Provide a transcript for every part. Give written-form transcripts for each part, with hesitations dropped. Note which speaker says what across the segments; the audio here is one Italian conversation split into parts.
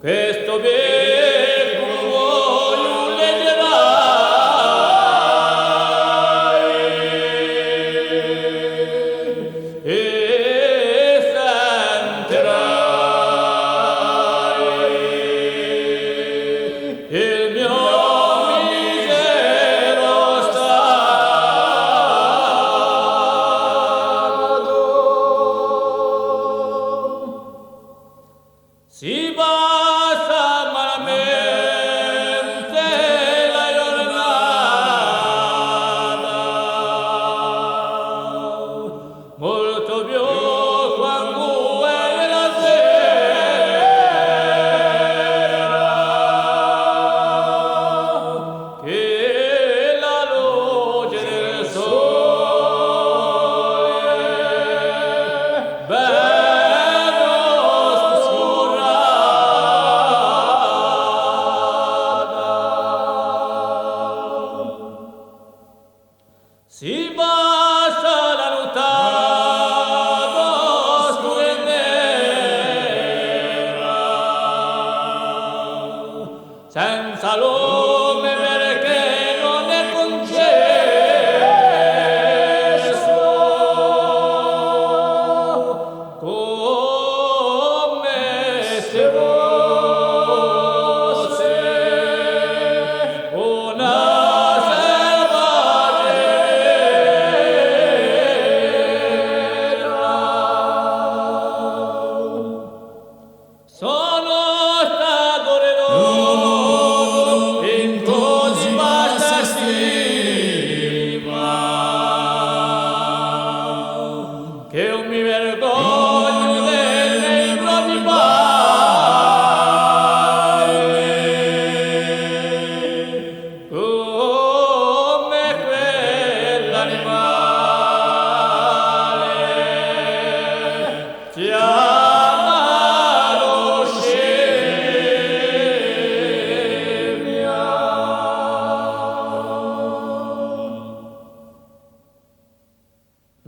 Speaker 1: Questo becco voglio leggerai e sentirai il mio misero stato. Si passa malamente la giornata, molto più quando è la sera, che la luce del sole si passa la nottata scura e nera, senza lume perché non è concesso, come se fosse una sono stato reduto in così bassa stima che non mi vergogno dei miei propri panni, come quell'animale chiamato scimmia.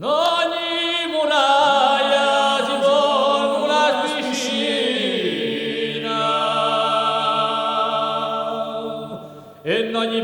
Speaker 1: Ogni muraglia si forma una piscina e in ogni